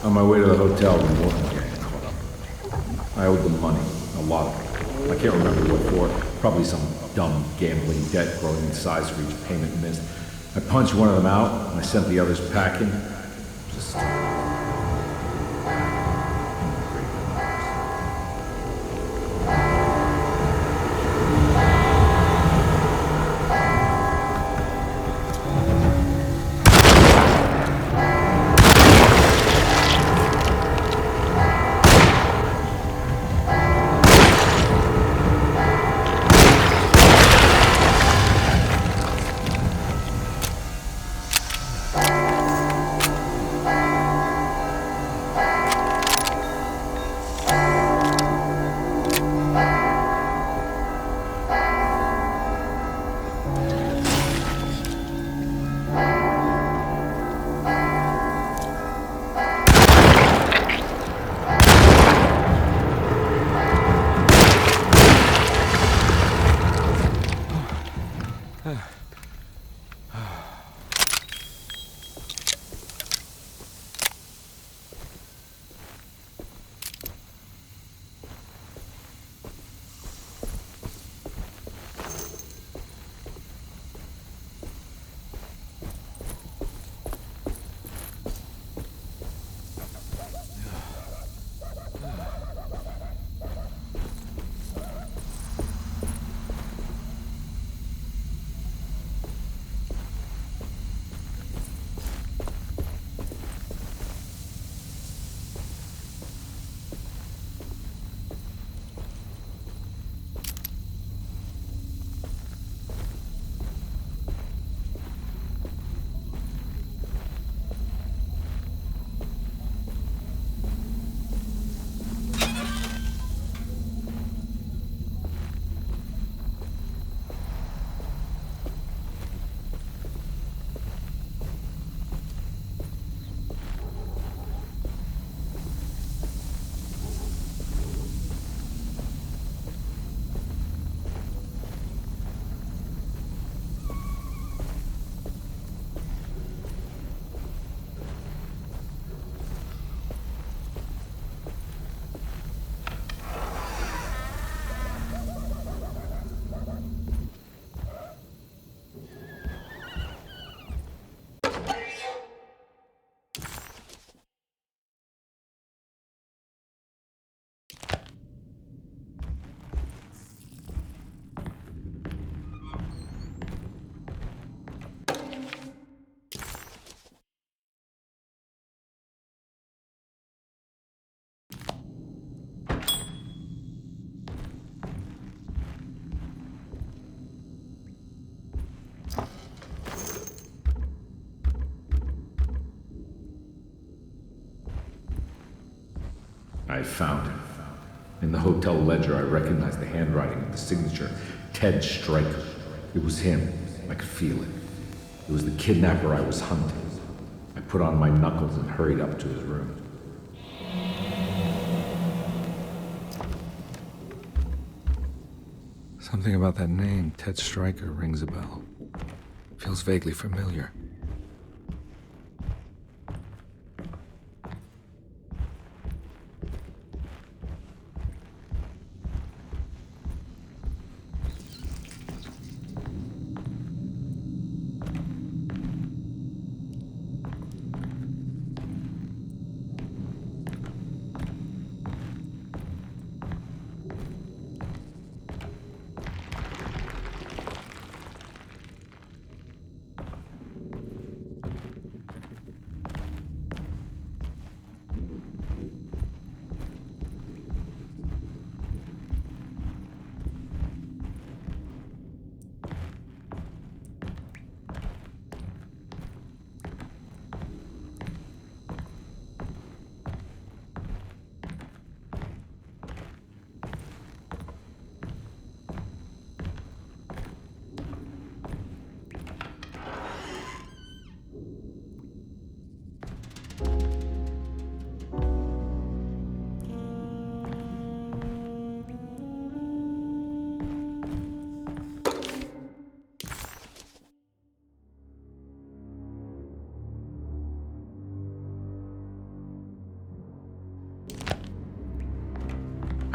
On my way to the hotel, the Morton gang caught up. I owed them money, a lot of it. I can't remember what for. Probably some dumb gambling debt growing in size for each payment missed. I punched one of them out, and I sent the others packing. Just I found him. In the hotel ledger, I recognized the handwriting of the signature, Ted Stryker. It was him. I could feel it. It was the kidnapper I was hunting. I put on my knuckles and hurried up to his room. Something about that name, Ted Stryker, rings a bell. Feels vaguely familiar.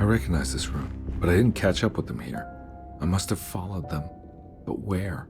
recognize this room, but I didn't catch up with them here. I must have followed them. But where?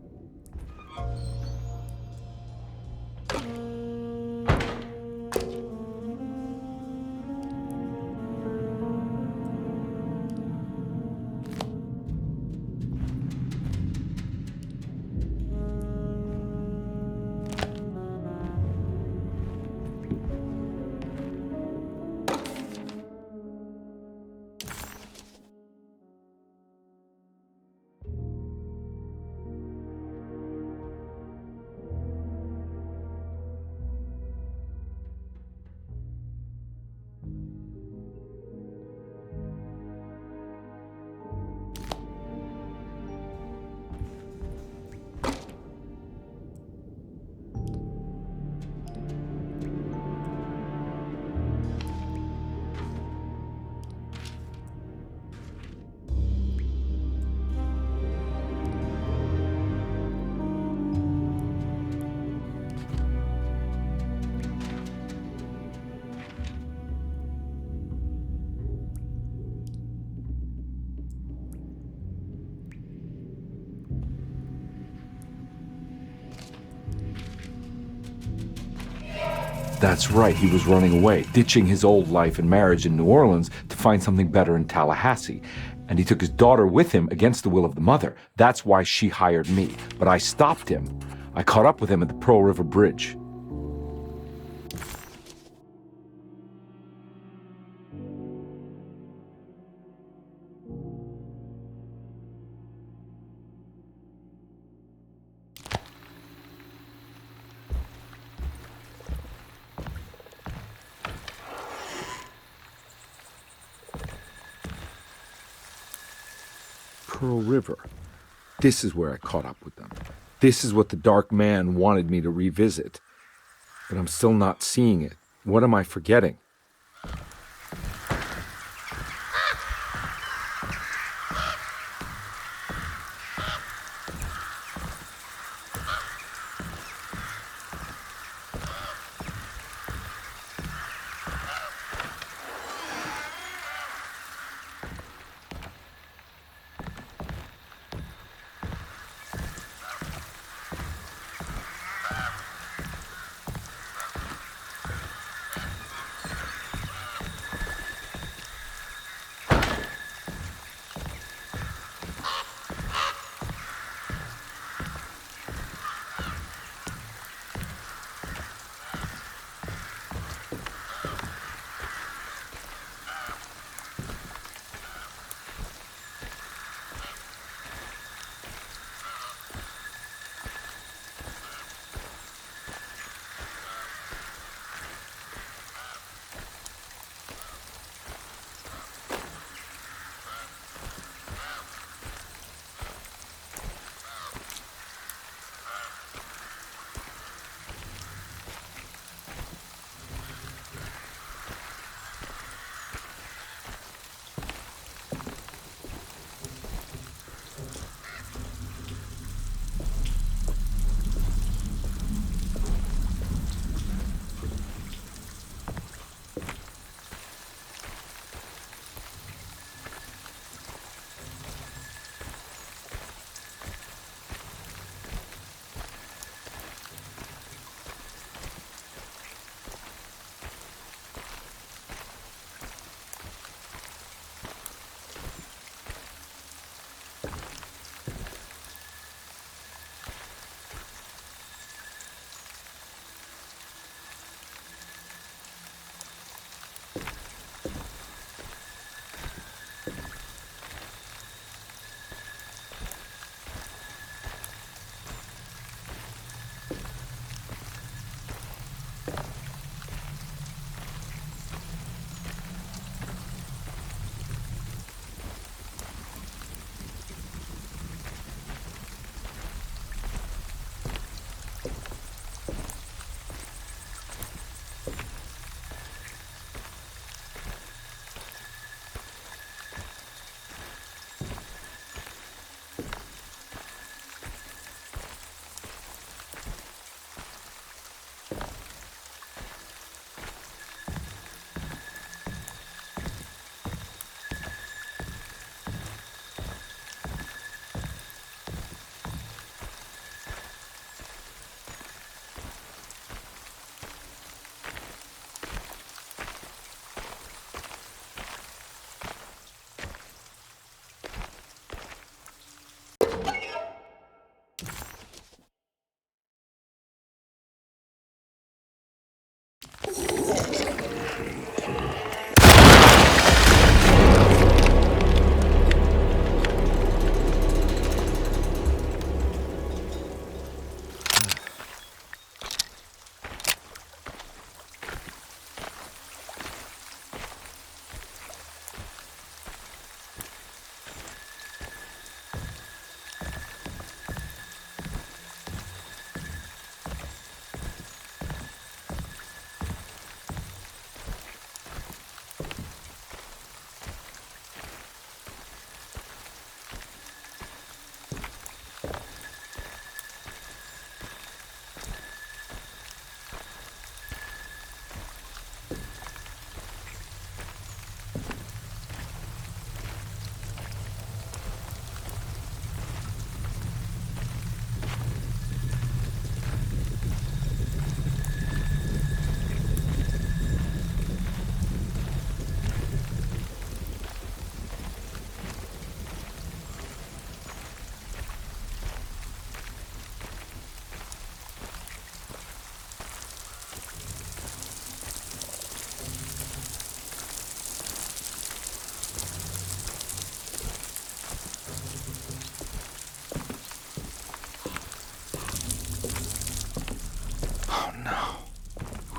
That's right, he was running away, ditching his old life and marriage in New Orleans to find something better in Tallahassee. And he took his daughter with him against the will of the mother. That's why she hired me. But I stopped him. I caught up with him at the Pearl River Bridge. Pearl River. This is where I caught up with them. This is what the Dark Man wanted me to revisit. But I'm still not seeing it. What am I forgetting?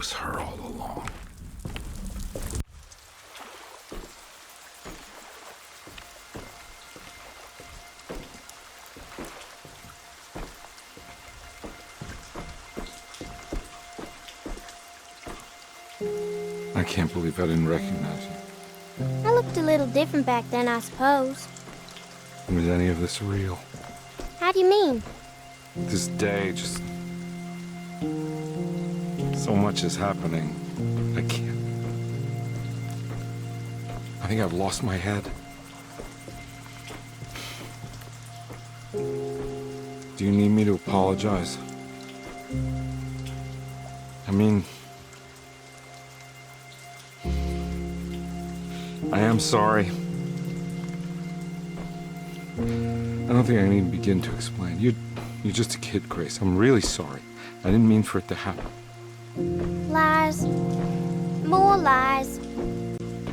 was her all along. I can't believe I didn't recognize you. I looked a little different back then, I suppose. Was any of this real? How do you mean? This day, just... so much is happening. I can't... I think I've lost my head. Do you need me to apologize? I mean... I am sorry. I don't think I need to begin to explain. You're just a kid, Grace. I'm really sorry. I didn't mean for it to happen. Lies. More lies.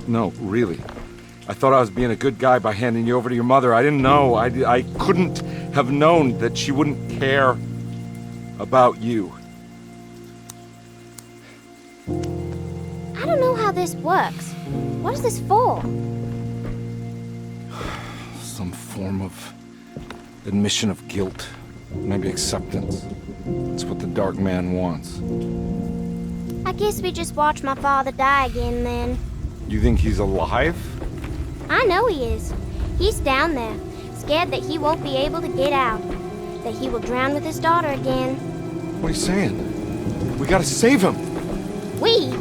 No, really. I thought I was being a good guy by handing you over to your mother. I didn't know. I couldn't have known that she wouldn't care about you. I don't know how this works. What is this for? Some form of admission of guilt. Maybe acceptance. It's what the Dark Man wants. I guess we just watch my father die again then. You think he's alive? I know he is. He's down there, scared that he won't be able to get out. That he will drown with his daughter again. What are you saying? We gotta save him! We?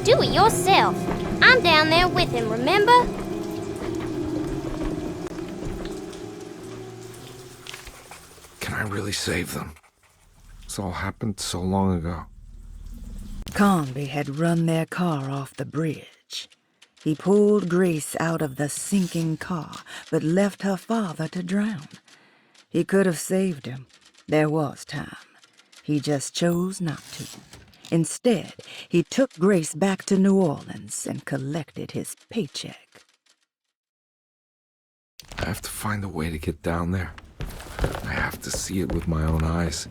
Do it yourself. I'm down there with him, remember? Can I really save them? This all happened so long ago. Carnby had run their car off the bridge. He pulled Grace out of the sinking car, but left her father to drown. He could have saved him. There was time. He just chose not to. Instead, he took Grace back to New Orleans and collected his paycheck. I have to find a way to get down there. I have to see it with my own eyes.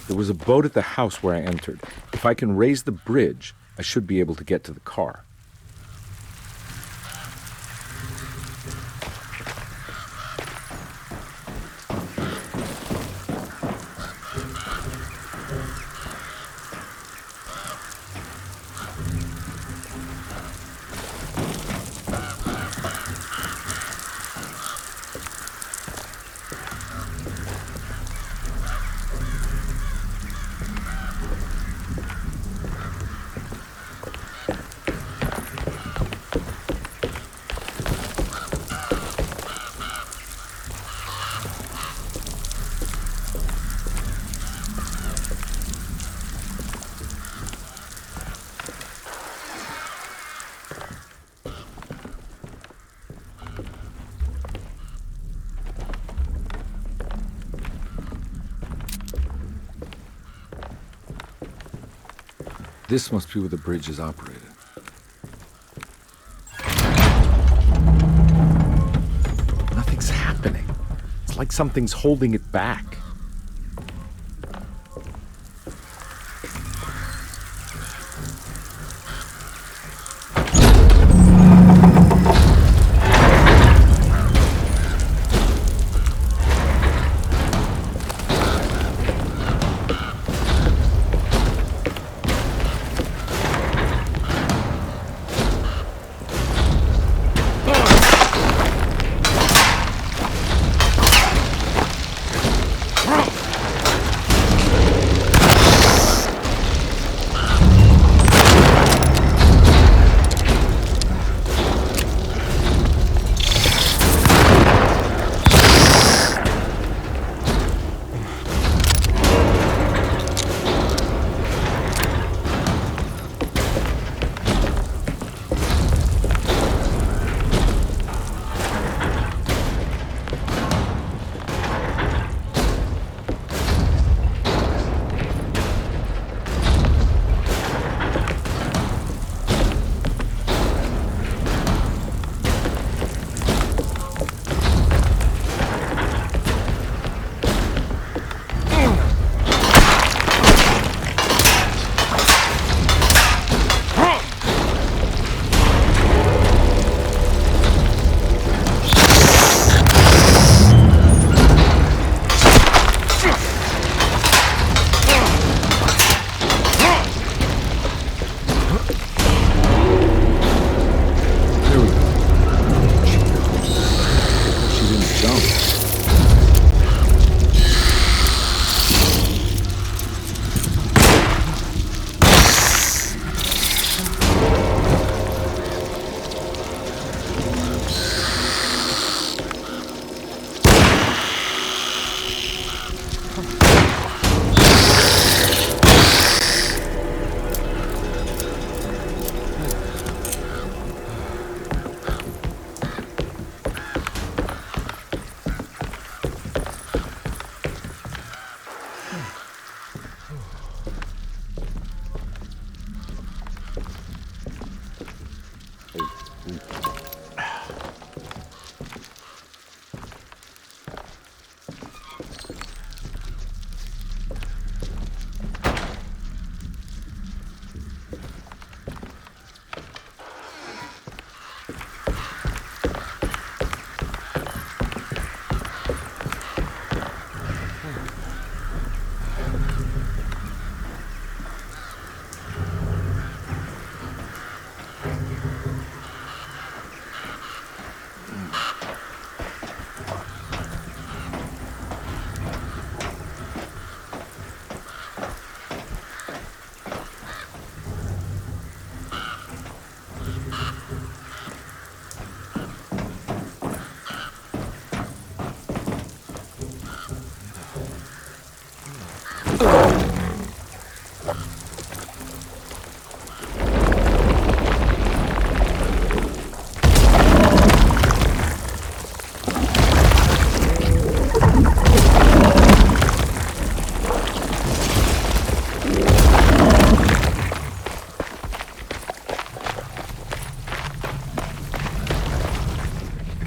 There was a boat at the house where I entered. If I can raise the bridge, I should be able to get to the car. This must be where the bridge is operated. Nothing's happening. It's like something's holding it back.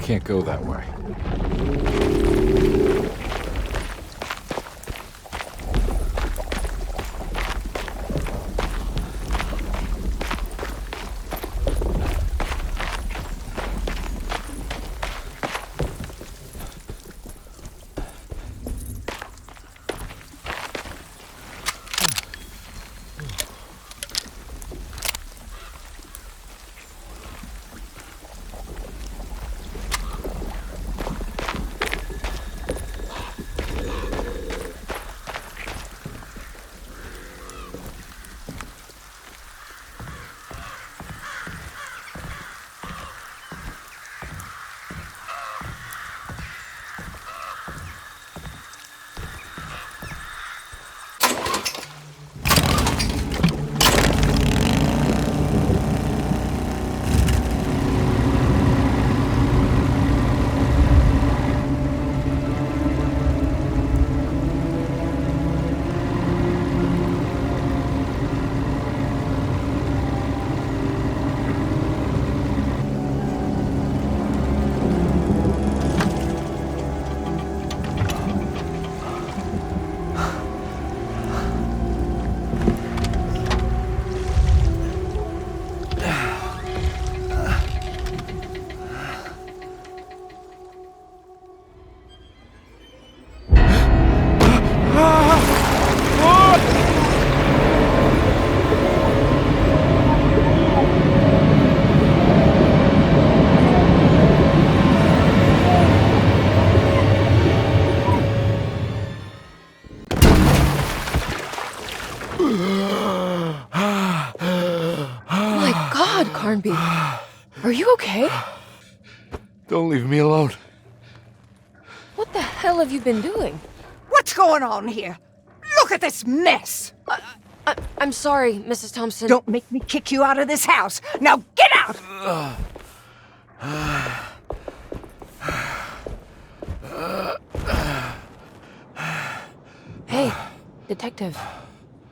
can't go that way. My God, Carnby. Are you okay? Don't leave me alone. What the hell have you been doing? What's going on here? Look at this mess! I'm sorry, Mrs. Thompson. Don't make me kick you out of this house. Now get out! Hey, Detective.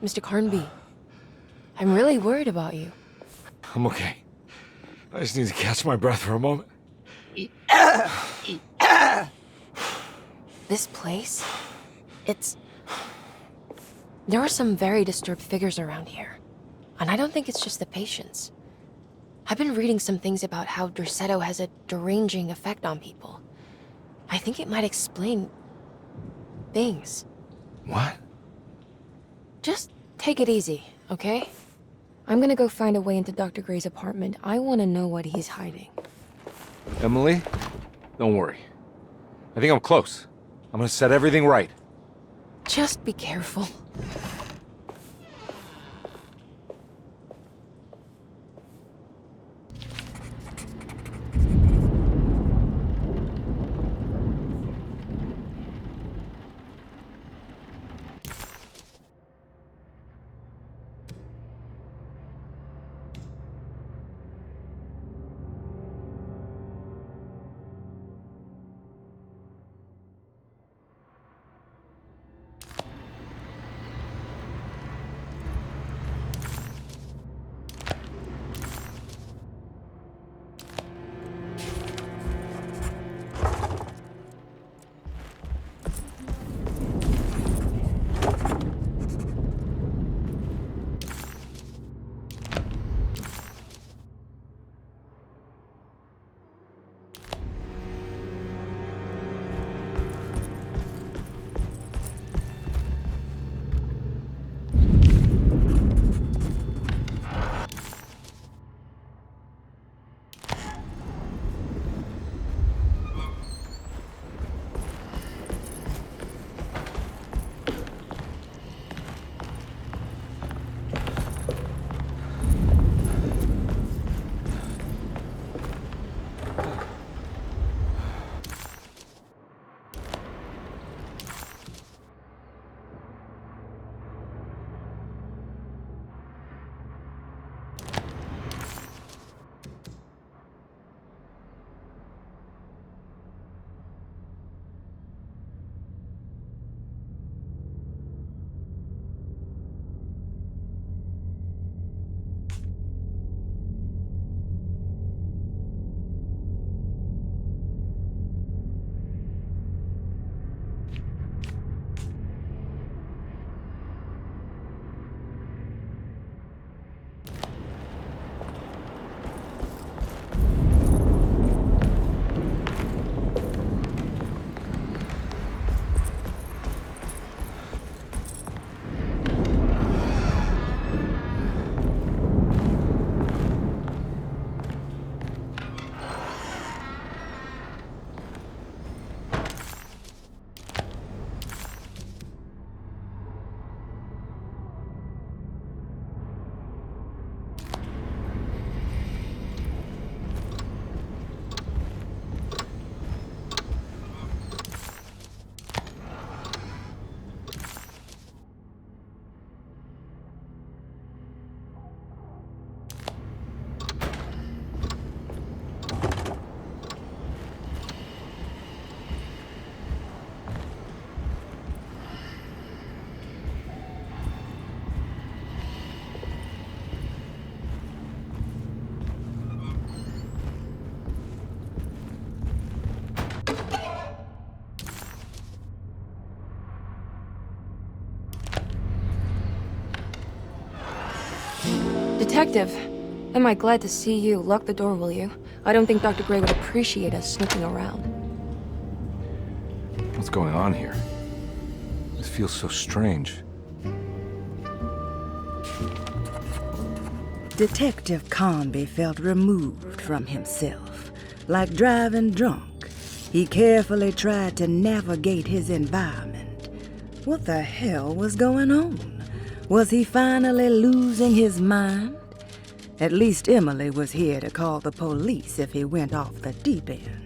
Mr. Carnby. I'm really worried about you. I'm okay. I just need to catch my breath for a moment. This place? There are some very disturbed figures around here. And I don't think it's just the patients. I've been reading some things about how Derceto has a deranging effect on people. I think it might explain things. What? Just take it easy, okay? I'm gonna go find a way into Dr. Gray's apartment. I want to know what he's hiding. Emily, don't worry. I think I'm close. I'm gonna set everything right. Just be careful. Detective, am I glad to see you. Lock the door, will you? I don't think Dr. Gray would appreciate us snooping around. What's going on here? This feels so strange. Detective Carnby felt removed from himself. Like driving drunk, he carefully tried to navigate his environment. What the hell was going on? Was he finally losing his mind? At least Emily was here to call the police if he went off the deep end.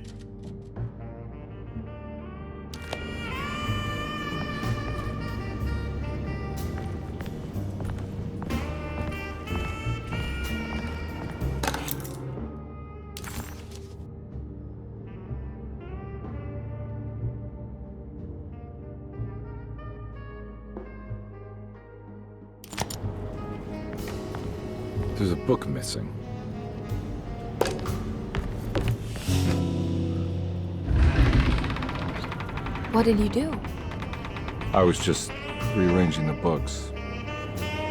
There's a book missing. What did you do? I was just rearranging the books.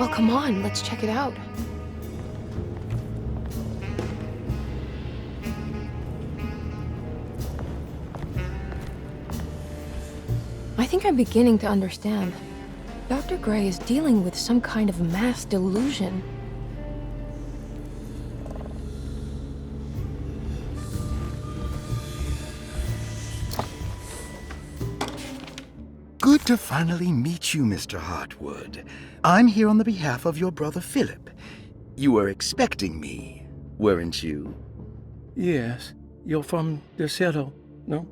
Well, come on, let's check it out. I think I'm beginning to understand. Dr. Gray is dealing with some kind of mass delusion. Good to finally meet you, Mr. Hartwood. I'm here on the behalf of your brother Philip. You were expecting me, weren't you? Yes. You're from DeSoto, no?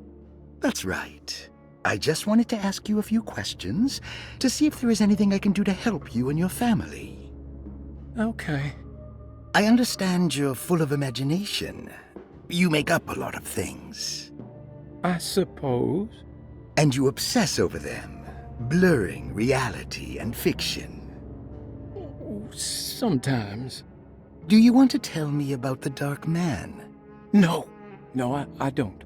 That's right. I just wanted to ask you a few questions to see if there is anything I can do to help you and your family. Okay. I understand you're full of imagination. You make up a lot of things. I suppose. And you obsess over them, blurring reality and fiction. Sometimes. Do you want to tell me about the Dark Man? No, I don't.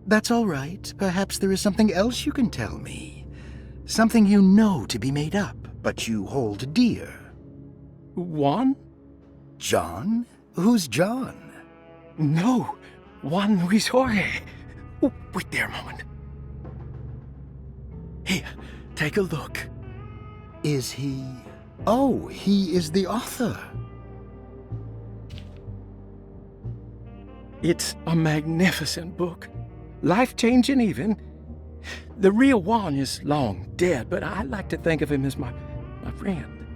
That's all right. Perhaps there is something else you can tell me. Something you know to be made up, but you hold dear. Juan? John? Who's John? No, Juan Luis Jorge. Oh, wait there a moment. Here, take a look. Is he... Oh, he is the author. It's a magnificent book. Life-changing even. The real Juan is long dead, but I like to think of him as my friend.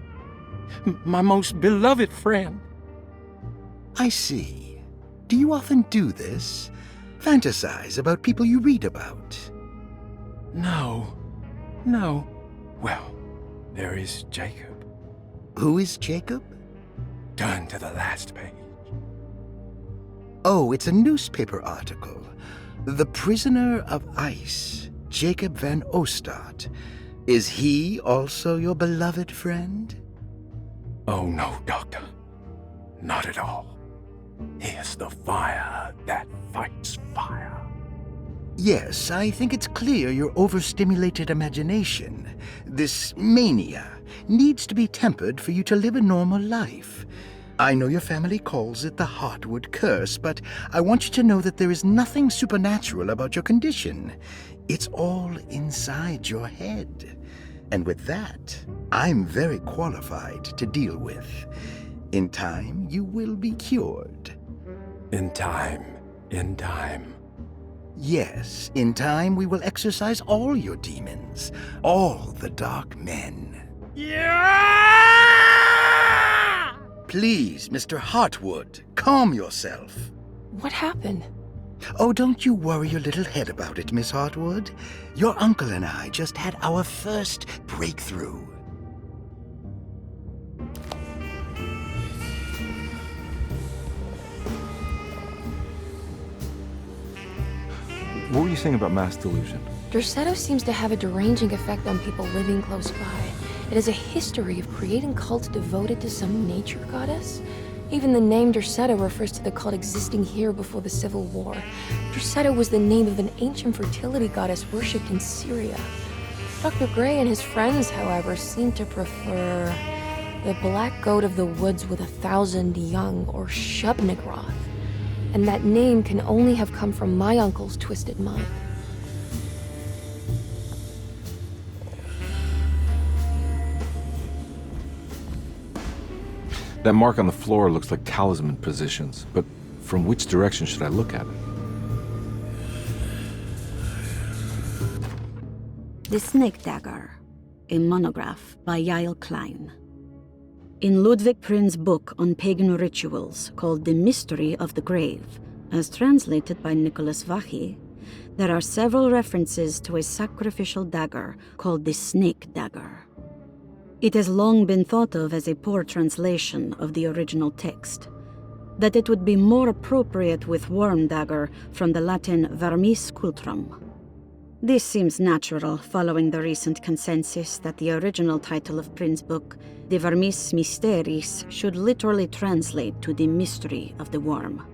My most beloved friend. I see. Do you often do this? Fantasize about people you read about? No. Well, there is Jacob. Who is Jacob? Turn to the last page. Oh, it's a newspaper article. The Prisoner of Ice, Jacob van Ostad. Is he also your beloved friend? Oh, no, Doctor. Not at all. He is the fire that fights fire. Yes, I think it's clear your overstimulated imagination, this mania, needs to be tempered for you to live a normal life. I know your family calls it the Hartwood curse, but I want you to know that there is nothing supernatural about your condition. It's all inside your head. And with that, I'm very qualified to deal with. In time, you will be cured. In time. Yes, in time we will exorcise all your demons, all the dark men. Yeah! Please, Mr. Hartwood, calm yourself. What happened? Oh, don't you worry your little head about it, Miss Hartwood. Your uncle and I just had our first breakthrough. What were you saying about mass delusion? DeSoto seems to have a deranging effect on people living close by. It has a history of creating cults devoted to some nature goddess. Even the name DeSoto refers to the cult existing here before the Civil War. DeSoto was the name of an ancient fertility goddess worshipped in Syria. Dr. Gray and his friends, however, seem to prefer The black goat of the woods with 1,000 young, or Shub-Nigroth. And that name can only have come from my uncle's twisted mind. That mark on the floor looks like talisman positions, but from which direction should I look at it? The Snake Dagger, a monograph by Yael Klein. In Ludwig Prin's book on pagan rituals called The Mystery of the Grave, as translated by Nicholas Vachy, there are several references to a sacrificial dagger called the Snake Dagger. It has long been thought of as a poor translation of the original text, that it would be more appropriate with worm dagger from the Latin vermis cultrum. This seems natural following the recent consensus that the original title of Prin's book, De Vermis Mysteris, should literally translate to the mystery of the worm.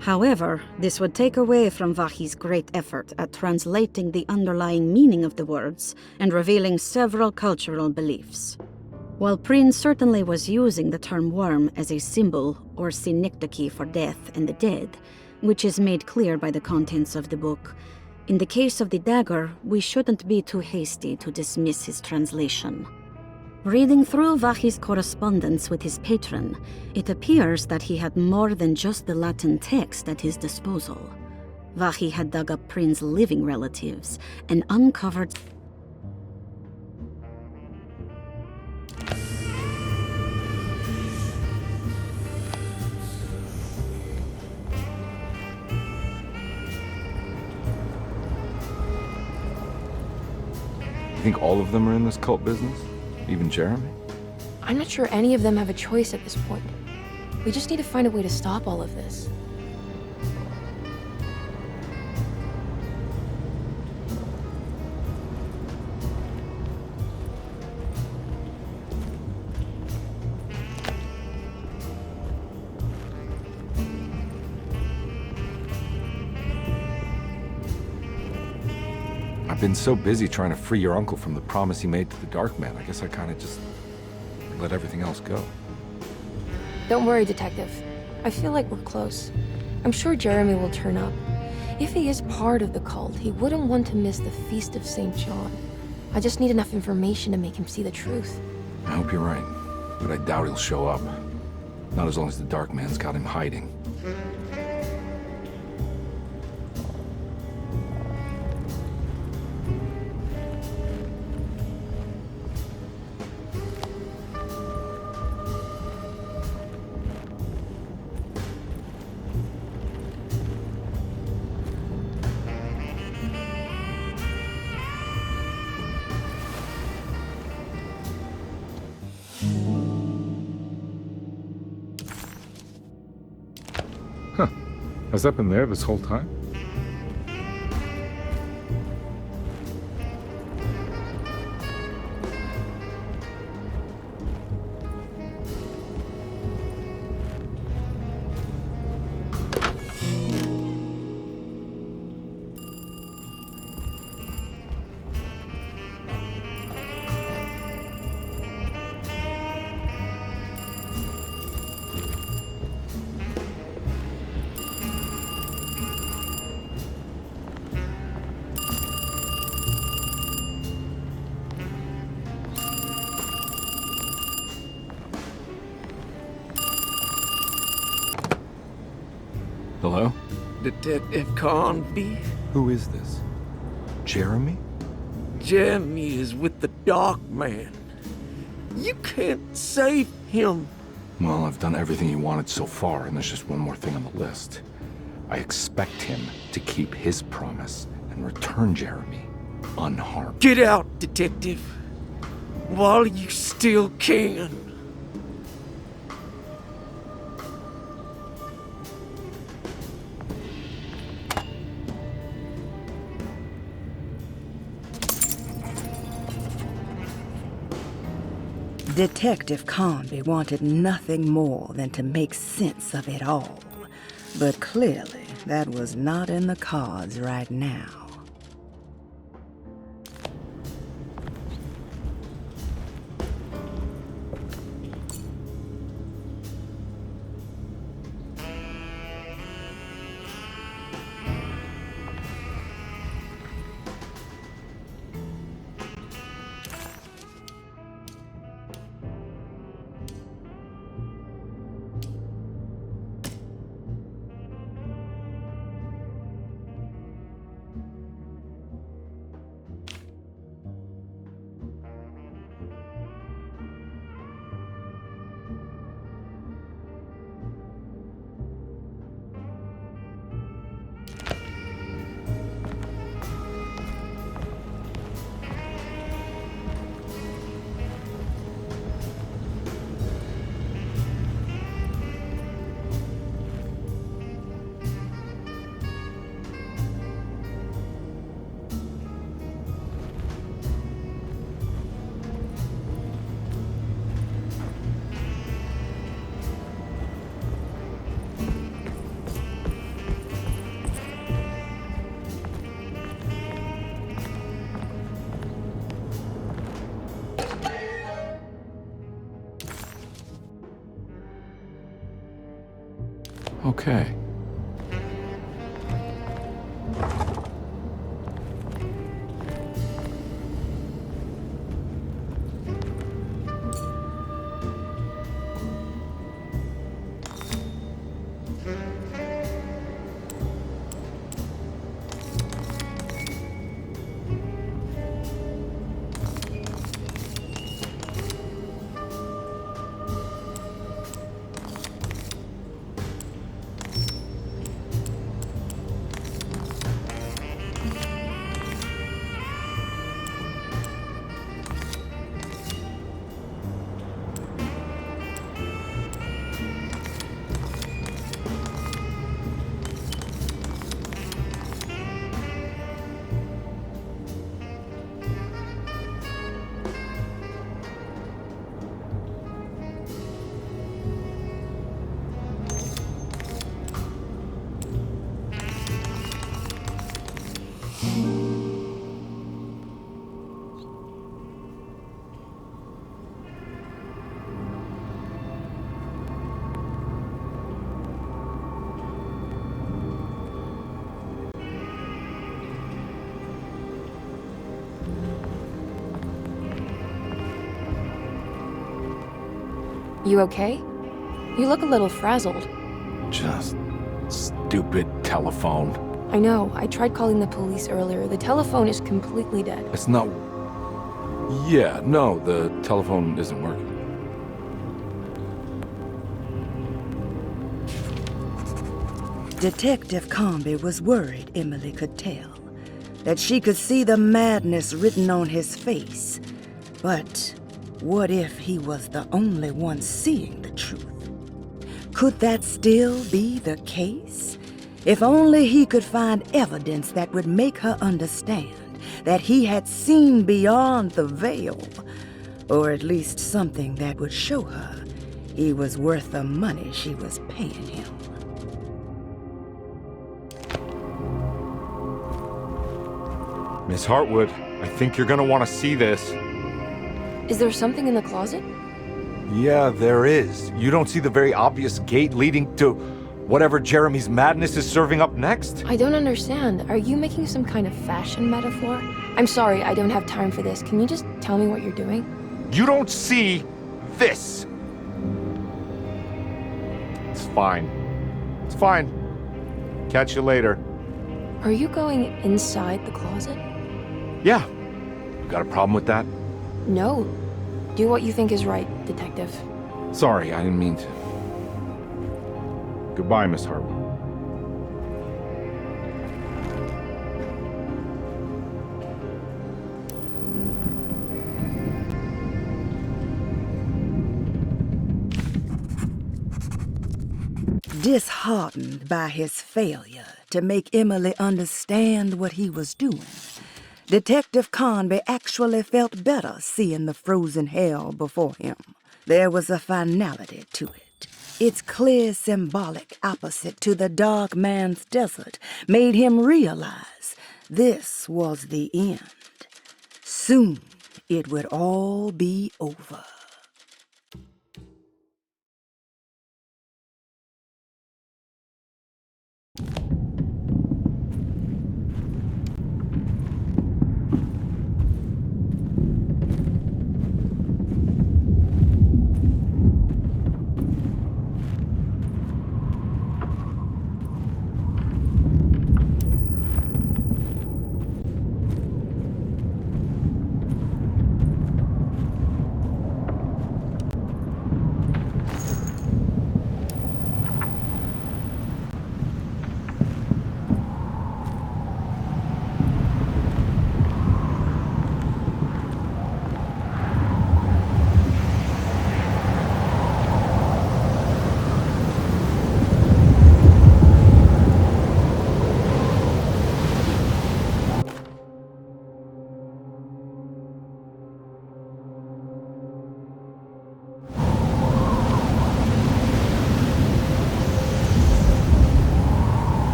However, this would take away from Vachy's great effort at translating the underlying meaning of the words and revealing several cultural beliefs. While Prin certainly was using the term worm as a symbol or synecdoche for death and the dead, which is made clear by the contents of the book, in the case of the dagger, we shouldn't be too hasty to dismiss his translation. Reading through Vachy's correspondence with his patron, it appears that he had more than just the Latin text at his disposal. Vachy had dug up Prin's living relatives and uncovered... You think all of them are in this cult business? Even Jeremy? I'm not sure any of them have a choice at this point. We just need to find a way to stop all of this. I've been so busy trying to free your uncle from the promise he made to the Dark Man. I guess I kind of just let everything else go. Don't worry, Detective. I feel like we're close. I'm sure Jeremy will turn up. If he is part of the cult, he wouldn't want to miss the Feast of St. John. I just need enough information to make him see the truth. I hope you're right, but I doubt he'll show up. Not as long as the Dark Man's got him hiding. Has that been there this whole time? Hello? Detective Carnby? Who is this? Jeremy? Jeremy is with the Dark Man. You can't save him. Well, I've done everything you wanted so far, and there's just one more thing on the list. I expect him to keep his promise and return Jeremy unharmed. Get out, Detective, while you still can. Detective Carnby wanted nothing more than to make sense of it all. But clearly, that was not in the cards right now. Okay. You okay? You look a little frazzled. Just stupid telephone. I know. I tried calling the police earlier. The telephone is completely dead. It's not... Yeah, no, the telephone isn't working. Detective Carnby was worried Emily could tell, that she could see the madness written on his face. But what if he was the only one seeing the truth? Could that still be the case? If only he could find evidence that would make her understand that he had seen beyond the veil, or at least something that would show her he was worth the money she was paying him. Miss Hartwood, I think you're gonna want to see this. Is there something in the closet? Yeah, there is. You don't see the very obvious gate leading to whatever Jeremy's madness is serving up next? I don't understand. Are you making some kind of fashion metaphor? I'm sorry, I don't have time for this. Can you just tell me what you're doing? You don't see this. It's fine. It's fine. Catch you later. Are you going inside the closet? Yeah. You got a problem with that? No. Do what you think is right, Detective. Sorry, I didn't mean to. Goodbye, Miss Hartwood. Disheartened by his failure to make Emily understand what he was doing, Detective Carnby actually felt better seeing the frozen hell before him. There was a finality to it. Its clear symbolic opposite to the dark man's desert made him realize this was the end. Soon it would all be over.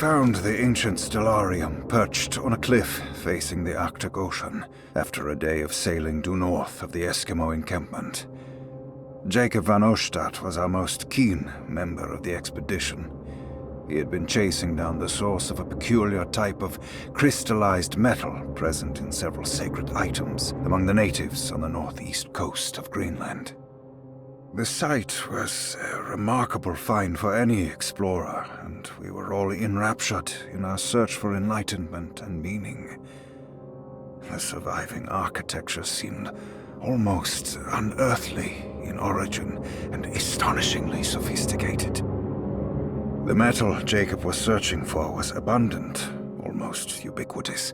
found the ancient stellarium perched on a cliff facing the Arctic Ocean after a day of sailing due north of the Eskimo encampment. Jacob van Oostad was our most keen member of the expedition. He had been chasing down the source of a peculiar type of crystallized metal present in several sacred items among the natives on the northeast coast of Greenland. The site was a remarkable find for any explorer, and we were all enraptured in our search for enlightenment and meaning. The surviving architecture seemed almost unearthly in origin and astonishingly sophisticated. The metal Jacob was searching for was abundant, almost ubiquitous.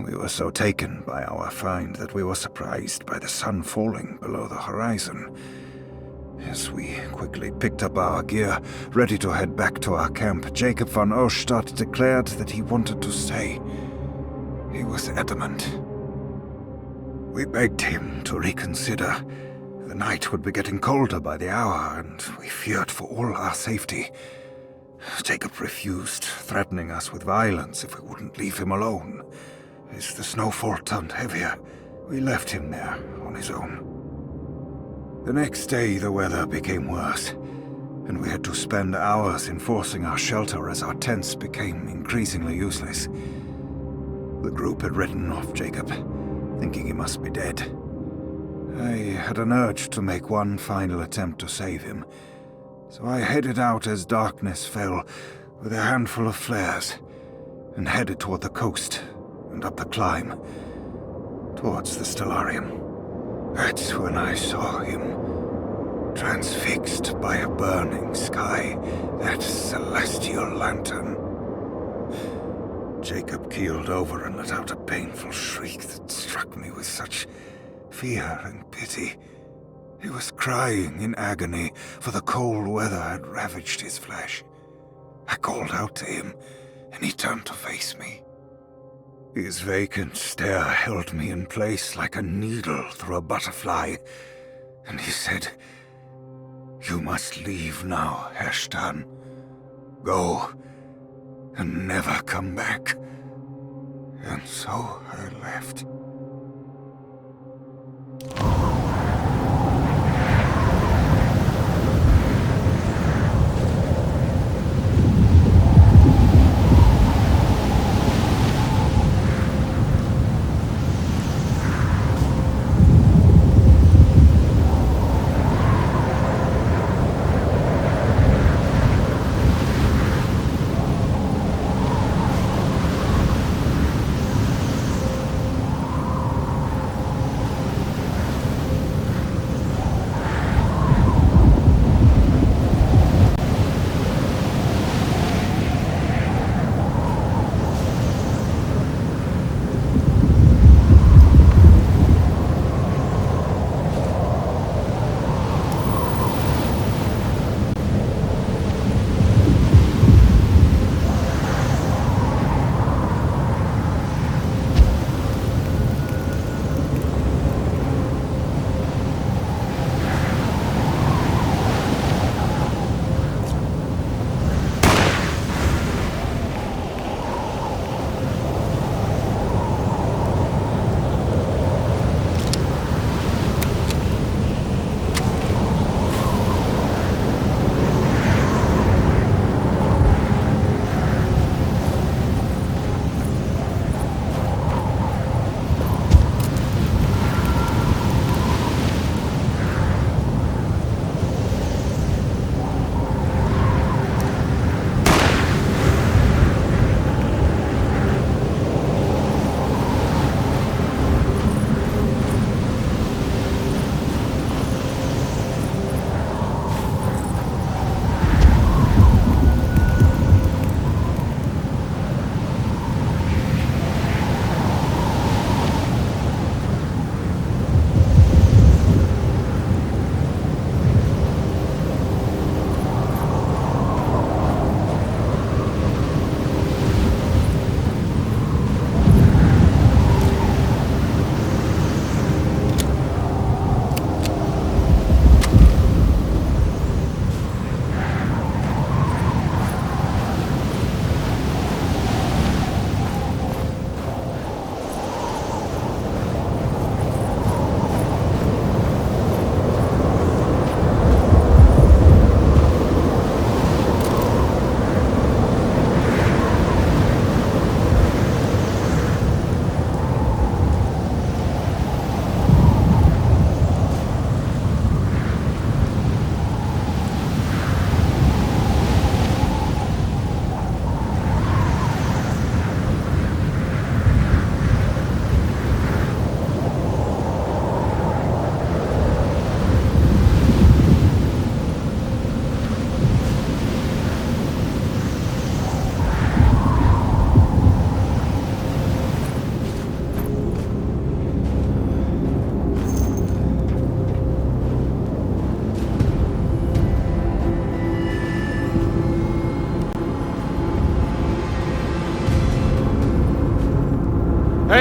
We were so taken by our find that we were surprised by the sun falling below the horizon. As we quickly picked up our gear, ready to head back to our camp, Jacob van Oostad declared that he wanted to stay. He was adamant. We begged him to reconsider. The night would be getting colder by the hour, and we feared for all our safety. Jacob refused, threatening us with violence if we wouldn't leave him alone. As the snowfall turned heavier, we left him there on his own. The next day, the weather became worse, and we had to spend hours enforcing our shelter as our tents became increasingly useless. The group had written off Jacob, thinking he must be dead. I had an urge to make one final attempt to save him, so I headed out as darkness fell with a handful of flares and headed toward the coast and up the climb towards the stellarium. That's when I saw him, transfixed by a burning sky, that celestial lantern. Jacob keeled over and let out a painful shriek that struck me with such fear and pity. He was crying in agony, for the cold weather had ravaged his flesh. I called out to him, and he turned to face me. His vacant stare held me in place like a needle through a butterfly, and he said, "You must leave now, Herstan. Go, and never come back." And so I left.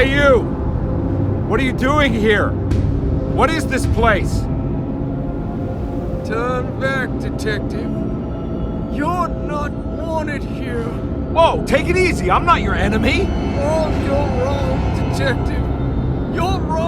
Hey, you! What are you doing here? What is this place? Turn back, detective. You're not wanted here. Whoa, take it easy. I'm not your enemy. Oh, you're wrong, detective. You're wrong.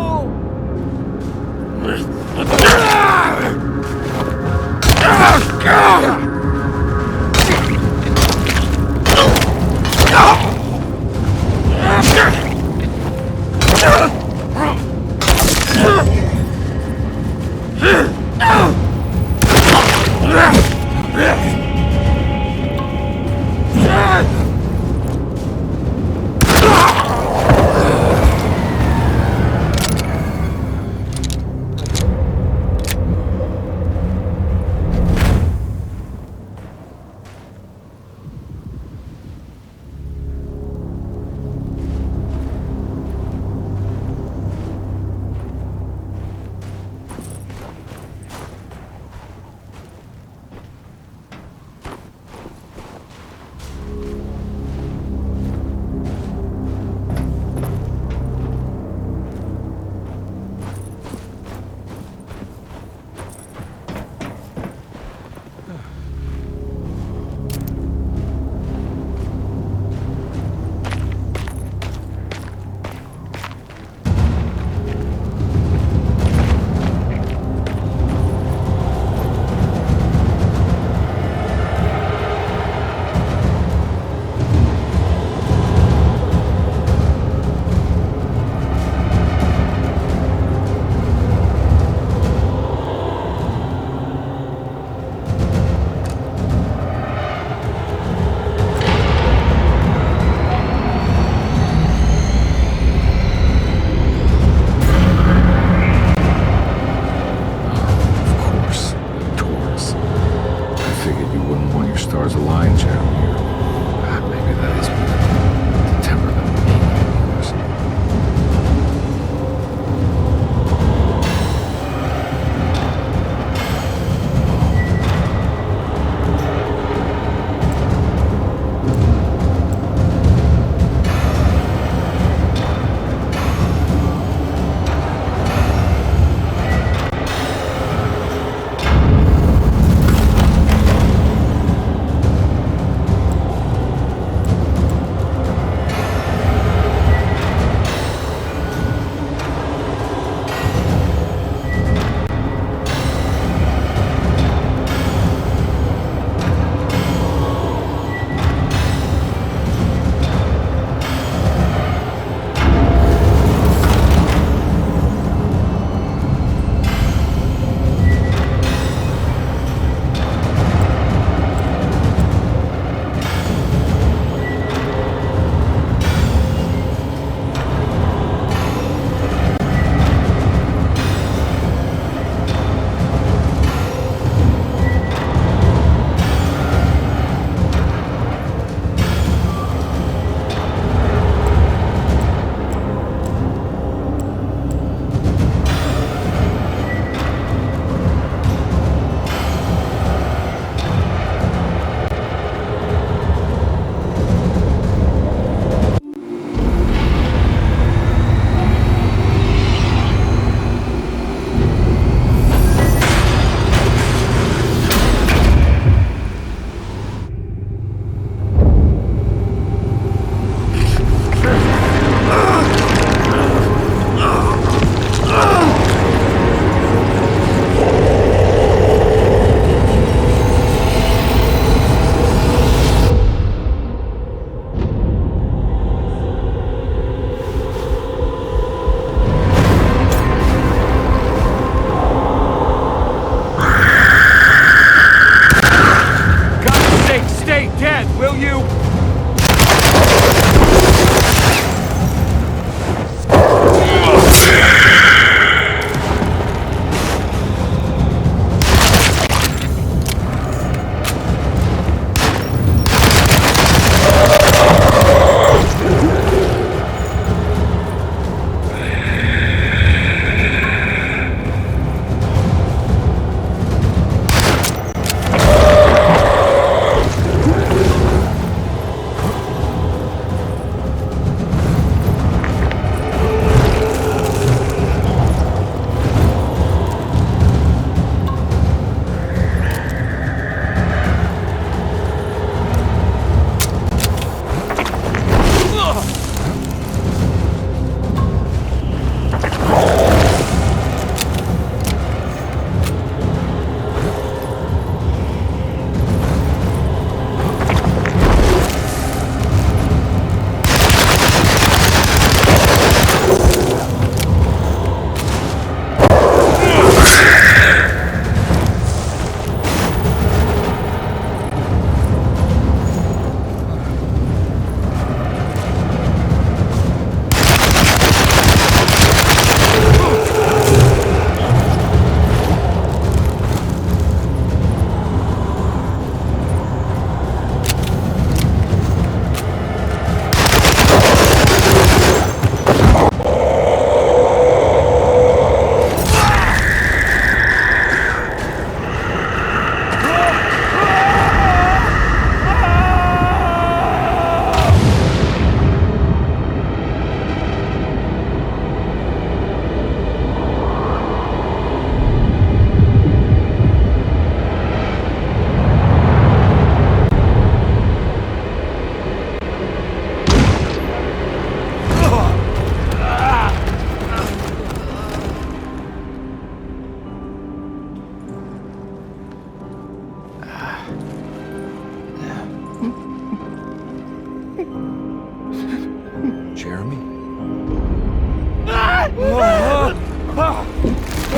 I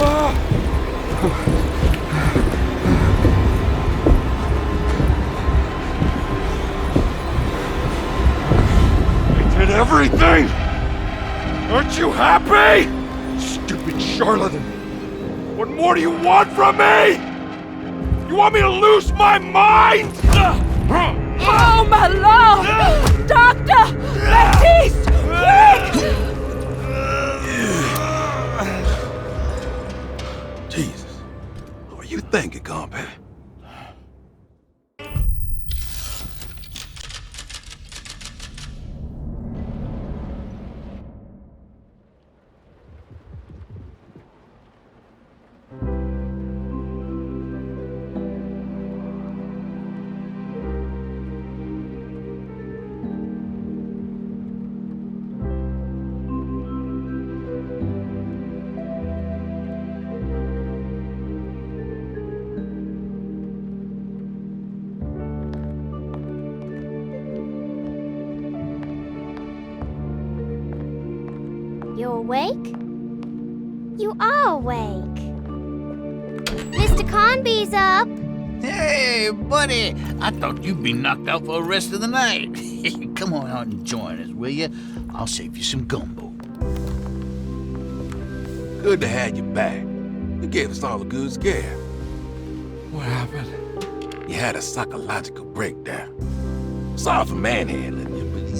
did everything! Aren't you happy? Stupid charlatan! What more do you want from me? You want me to lose my mind? Oh, my lord! Doctor! Baptiste! Quick! Jesus. What are you thinking, Carnby? You're awake? You are awake. Mr. Carnby's up. Hey, buddy! I thought you'd be knocked out for the rest of the night. Come on out and join us, will you? I'll save you some gumbo. Good to have you back. You gave us all a good scare. What happened? You had a psychological breakdown. Sorry for manhandling you, but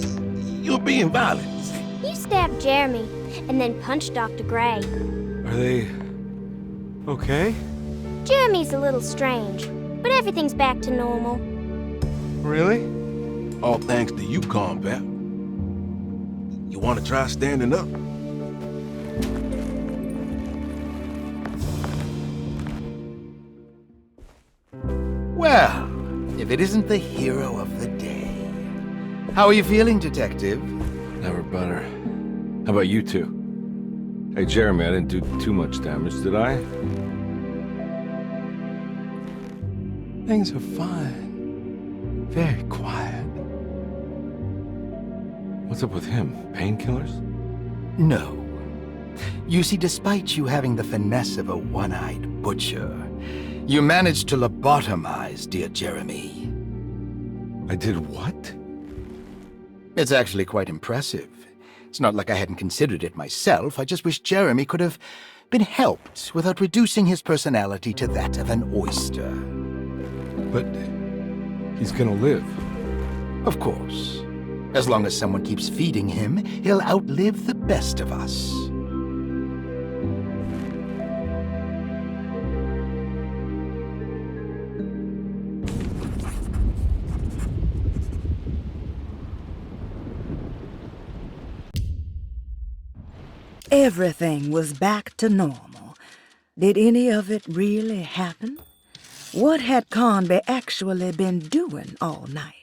you're being violent. You stabbed Jeremy and then punched Dr. Gray. Are they... okay? Jeremy's a little strange, but everything's back to normal. Really? All thanks to you, Carnby. You want to try standing up? Well, if it isn't the hero of the day. How are you feeling, Detective? Never better. How about you two? Hey, Jeremy, I didn't do too much damage, did I? Things are fine. Very quiet. What's up with him? Painkillers? No. You see, despite you having the finesse of a one-eyed butcher, you managed to lobotomize dear Jeremy. I did what? It's actually quite impressive. It's not like I hadn't considered it myself. I just wish Jeremy could have been helped without reducing his personality to that of an oyster. But he's gonna live. Of course. As long as someone keeps feeding him, he'll outlive the best of us. Everything was back to normal. Did any of it really happen? What had Carnby actually been doing all night?